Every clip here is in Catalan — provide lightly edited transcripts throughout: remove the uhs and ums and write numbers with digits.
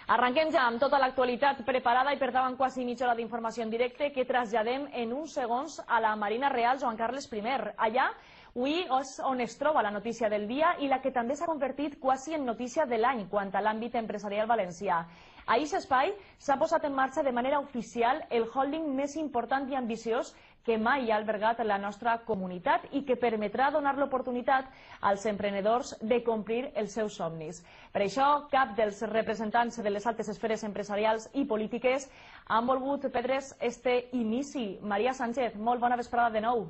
Arrenquem ja amb tota l'actualitat preparada i per davant quasi mitja hora d'informació en directe que traslladem en uns segons a la Marina Real Joan Carles I. Allà, avui és on es troba la notícia del dia i la que també s'ha convertit quasi en notícia de l'any quant a l'àmbit empresarial valencià. A aquest espai s'ha posat en marxa de manera oficial el holding més important i ambiciós que mai ha albergat la nostra comunitat i que permetrà donar l'oportunitat als emprenedors de complir els seus somnis. Per això, cap dels representants de les altes esferes empresarials i polítiques han volgut perdre's este inici. Maria Sánchez, molt bona vesprada de nou.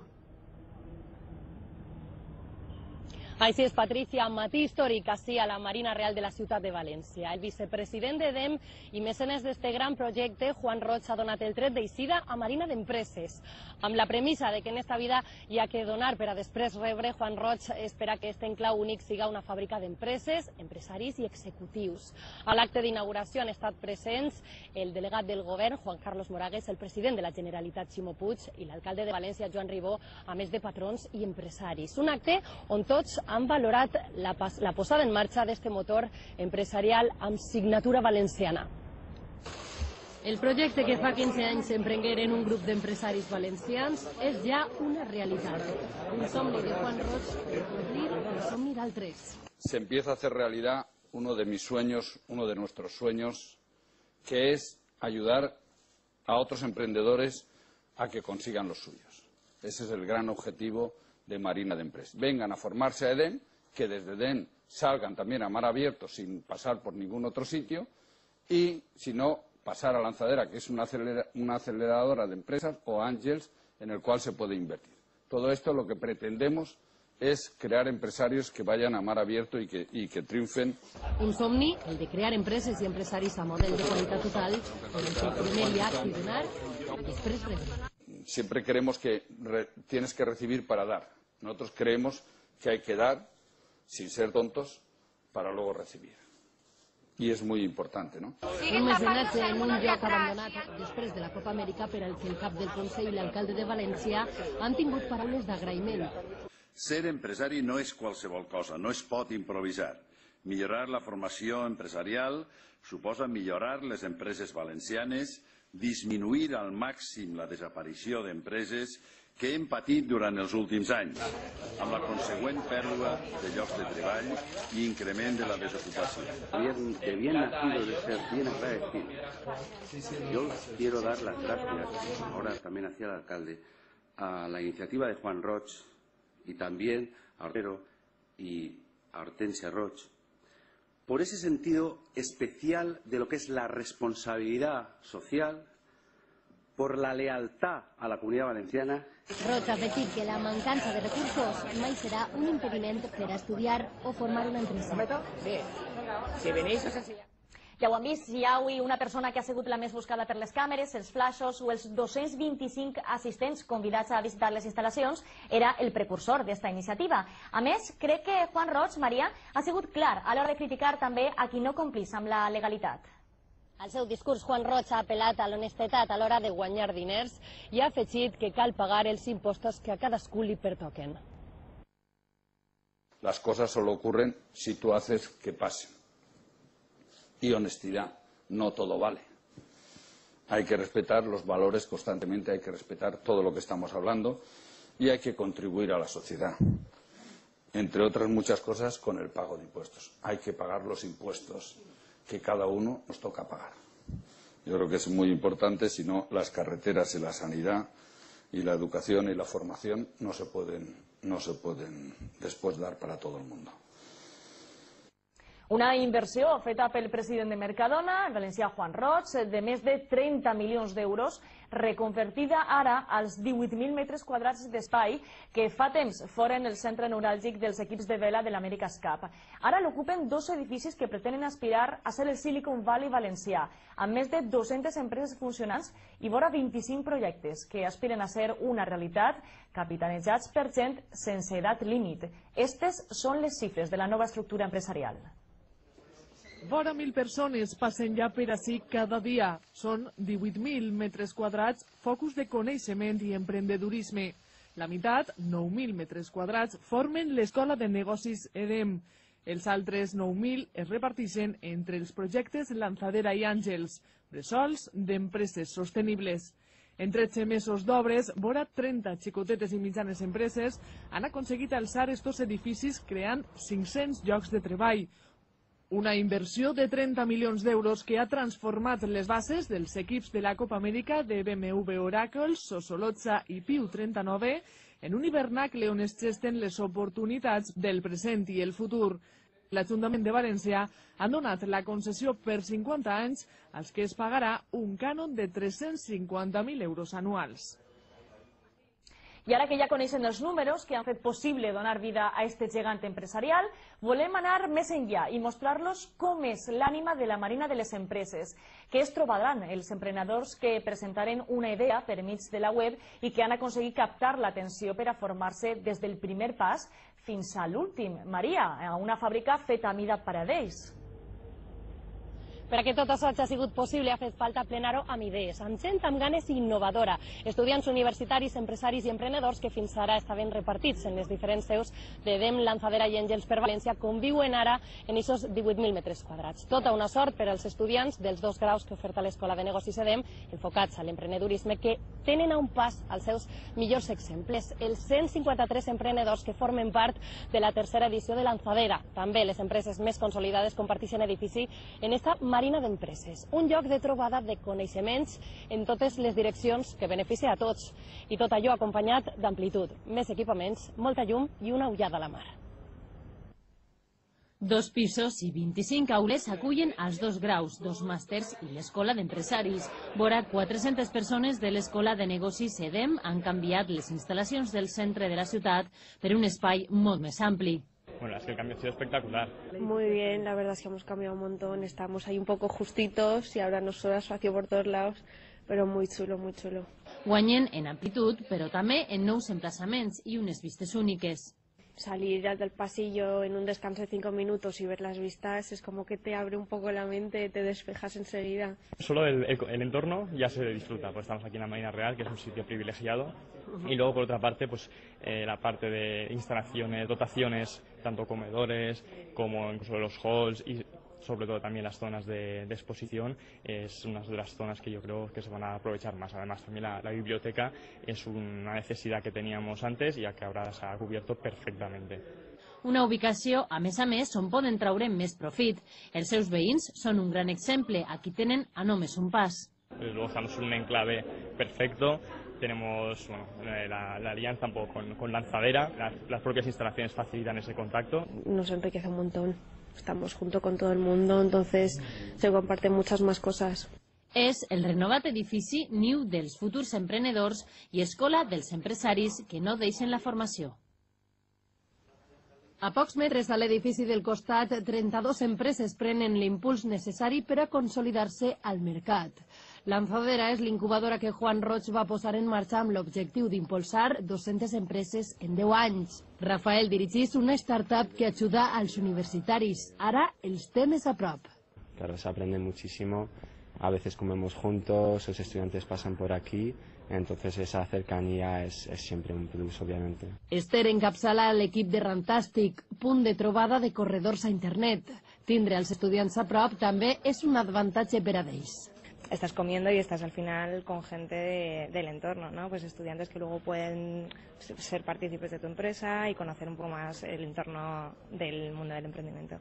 Així és, Patricia, matí històric ací a la Marina Real de la ciutat de València. El vicepresident d'EDEM i mecenes d'este gran projecte, Juan Roig, ha donat el tret d'eixida a Marina d'Empreses. Amb la premissa de que en esta vida hi ha que donar per a després rebre, Juan Roig espera que este enclau únic siga una fàbrica d'empreses, empresaris i executius. A l'acte d'inauguració han estat presents el delegat del govern, Juan Carlos Moragues, el president de la Generalitat, Ximo Puig, i l'alcalde de València, Joan Ribó, a més de patrons i empresaris. Un acte on tots han valorat la posada en marxa d'este motor empresarial amb signatura valenciana. El projecte que fa 15 anys s'emprengué en un grup d'empresaris valencians és ja una realitat. Un somni de Juan Roig per complir el somni d'altres. Se empieza a hacer realidad uno de mis sueños, uno de nuestros sueños, que es ayudar a otros emprendedores a que consigan los suyos. Ese es el gran objetivo de Marina d'Empreses. Vengan a formarse a EDEM, que desde EDEM salgan también a mar abierto sin pasar por ningún otro sitio y, si no, pasar a Lanzadera, que es una aceleradora de empresas, o Ángels, en el cual se puede invertir. Todo esto lo que pretendemos es crear empresarios que vayan a mar abierto y que triunfen. Un somni, el de crear empreses i empresaris a model de qualitat total, en el que primer hi ha que donar i després rebre. Siempre creemos que tienes que recibir para dar. Nosotros creemos que hay que dar, sin ser tontos, para luego recibir. Y es muy importante, ¿no? Un mecenatge en un lloc abandonat després de la Copa Amèrica per al que el cap del Consell i l'alcalde de València han tingut paraules d'agraïment. Ser empresari no és qualsevol cosa, no es pot improvisar. Millorar la formació empresarial suposa millorar les empreses valencianes, disminuir al màxim la desaparició d'empreses que hem patit durant els últims anys, amb la consegüent pèrdua de llocs de treball i increment de la desocupació. De bien nacido de ser bien agradecido. Yo quiero dar las gracias, ahora también hacia el alcalde, a la iniciativa de Juan Roig y también a Ortero y a Hortensia Roig, por ese sentido especial de lo que es la responsabilidad social, por la lealtad a la comunidad valenciana. Roig ha afegit que la mancança de recursos mai serà un impediment per a estudiar o formar una empresa. Sí. Si venís, ja ho hem vist, hi ha avui una persona que ha sigut la més buscada per les càmeres, els flaixos o els 225 assistents convidats a visitar les instal·lacions, era el precursor d'esta iniciativa. A més, crec que Juan Roig, Maria, ha sigut clar a l'hora de criticar també a qui no complís amb la legalitat. Al seu discurs, Juan Roig ha apel·lat a l'honestedat a l'hora de guanyar diners i ha afegit que cal pagar els impostos que a cadascú li pertoquen. Las cosas solo ocurren si tú haces que pasen. Y honestidad, no todo vale. Hay que respetar los valores constantemente, hay que respetar todo lo que estamos hablando y hay que contribuir a la sociedad. Entre otras muchas cosas, con el pago de impuestos. Hay que pagar los impuestos que cada uno nos toca pagar. Yo creo que es muy importante, si no, las carreteras y la sanidad y la educación y la formación no se pueden después dar para todo el mundo. Una inversió feta pel president de Mercadona, el valencià Juan Roig, de més de 30 milions d'euros, reconvertida ara als 18.000 metres quadrats d'espai que fa temps foren el centre neuràlgic dels equips de vela de l'America's Cup. Ara l'ocupen dos edificis que pretenen aspirar a ser el Silicon Valley valencià, amb més de 200 empreses funcionants i vora 25 projectes que aspiren a ser una realitat, capitanejats per gent sense edat límit. Estes són les xifres de la nova estructura empresarial. Vora 1.000 persones passen ja per ací cada dia. Són 18.000 metres quadrats, focus de coneixement i emprendedurisme. La meitat, 9.000 metres quadrats, formen l'Escola de Negocis EDEM. Els altres 9.000 es reparteixen entre els projectes Lanzadera i Àngels, bressols d'empreses sostenibles. En 13 mesos d'obres, vora 30 xicotetes i mitjanes empreses han aconseguit alçar estos edificis creant 500 llocs de treball. Una inversió de 30 milions d'euros que ha transformat les bases dels equips de la Copa Amèrica de BMW Oracle, Sosolotza i Piu 39 en un hivernacle on es gesten les oportunitats del present i el futur. L'Ajuntament de València ha donat la concessió per 50 anys als que es pagarà un cànon de 350.000 euros anuals. I ara que ja coneixen els números que han fet possible donar vida a este gegant empresarial, volem anar més enllà i mostrar-los com és l'ànima de la Marina de les Empreses, que es trobaran els emprenedors que presentaren una idea per mig de la web i que han aconseguit captar l'atenció per a formar-se des del primer pas fins a l'últim. Maria, a una fàbrica feta a mida per a ells. Per a que tot això hagi sigut possible ha fet falta plenar-ho amb idees, amb gent amb ganes i innovadora, estudiants universitaris, empresaris i emprenedors que fins ara estaven repartits en les diferents seus de DEM, Lanzadera i Àngels per València, conviuen ara en aquests 18.000 metres quadrats. Tota una sort per als estudiants dels 2 graus que oferta l'Escola de Negocis EDEM, enfocats a l'emprenedorisme, que tenen a un pas als seus millors exemples, els 153 emprenedors que formen part de la tercera edició de Lanzadera. També les empreses més consolidades comparteixen edifici en esta Marina d'Empreses, un lloc de trobada de coneixements en totes les direccions que beneficia a tots, i tot allò acompanyat d'amplitud, més equipaments, molta llum i una ullada a la mar. 2 pisos i 25 aules acullen els 2 graus, 2 màsters i l'Escola d'Empresaris. Vora 400 persones de l'Escola de Negocis EDEM han canviat les instal·lacions del centre de la ciutat per un espai molt més ampli. Bueno, es que el cambio ha sido espectacular. Muy bien, la verdad es que hemos cambiado un montón, estamos ahí un poco justitos y ahora nos sobra espacio por todos lados, pero muy chulo, muy chulo. Guanyen en amplitud, però també en nous emplaçaments i unes vistes úniques. Salir del pasillo en un descanso de 5 minutos y ver las vistas es como que te abre un poco la mente, te despejas enseguida. Solo el entorno ya se disfruta, pues estamos aquí en la Marina Real, que es un sitio privilegiado, y luego por otra parte pues la parte de instalaciones, dotaciones, tanto comedores como incluso los halls y sobre todo también las zonas de exposición, es una de las zonas que yo creo que se van a aprovechar más. Además también la biblioteca es una necesidad que teníamos antes y que ahora se ha cubierto perfectamente. Una ubicació, a més, on poden traure més profit. Els seus veïns són un gran exemple. Aquí tenen a només un pas. Luego estamos en un enclave perfecto. Tenemos la alianza un poco con Lanzadera. Las propias instalaciones facilitan ese contacto. Nos enriquece un montón. Estamos junto con todo el mundo, entonces se comparten muchas más cosas. És el renovat edifici niu dels futurs emprenedors i escola dels empresaris que no deixen la formació. A pocs metres de l'edifici del costat, 32 empreses prenen l'impuls necessari per a consolidar-se al mercat. Lanzadera és l'incubadora que Juan Roig va posar en marxa amb l'objectiu d'impulsar 200 empreses en 10 anys. Rafael dirigís una startup que ajuda als universitaris. Ara els té més a prop. Claro, se aprende muchísimo. A veces comemos juntos, los estudiantes pasan por aquí. Entonces esa cercanía es siempre un plus, obviamente. Esther encapçala l'equip de Rantàstic, punt de trobada de corredors a internet. Tindre els estudiants a prop també és un avantatge per a ells. Estás comiendo y estás al final con gente del entorno, ¿no? Pues estudiantes que luego pueden ser partícipes de tu empresa y conocer un poco más el entorno del mundo del emprendimiento.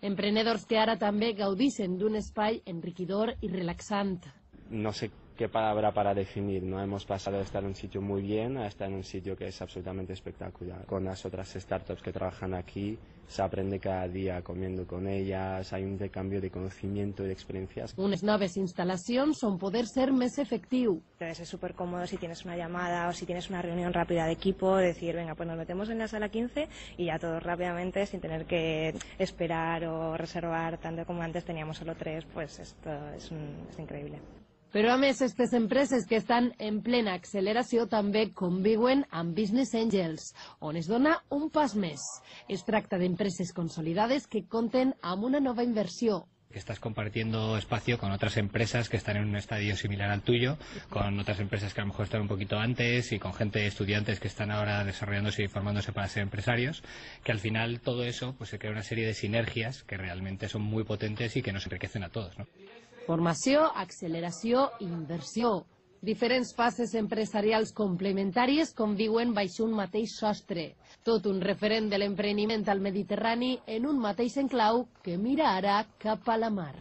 Emprenedors que ara també gaudixen d'un espai enriquidor i relaxant. No sé qué palabra para definir, ¿no? Hemos pasado de estar en un sitio muy bien a estar en un sitio que es absolutamente espectacular. Con las otras startups que trabajan aquí, se aprende cada día comiendo con ellas, hay un intercambio de conocimiento y de experiencias. Unes noves instal·lacions on poder ser més efectiu. Debe ser súper cómodo si tienes una llamada o si tienes una reunión rápida de equipo, decir, venga, pues nos metemos en la sala 15 y ya todos rápidamente, sin tener que esperar o reservar, tanto como antes teníamos solo 3, pues esto es increíble. Però a més, aquestes empreses que estan en plena acceleració també conviuen amb Business Angels, on es dona un pas més. Es tracta d'empreses consolidades que compten amb una nova inversió, que estás compartiendo espacio con otras empresas que están en un estadio similar al tuyo, con otras empresas que a lo mejor están un poquito antes y con gente, estudiantes que están ahora desarrollándose y formándose para ser empresarios, que al final todo eso pues se crea una serie de sinergias que realmente son muy potentes y que nos enriquecen a todos, ¿no? Formació, acceleració i inversió. Diferents fases empresarials complementàries conviuen baix un mateix sostre. Tot un referent de l'empreniment al Mediterrani en un mateix enclau que mira ara cap a la mar.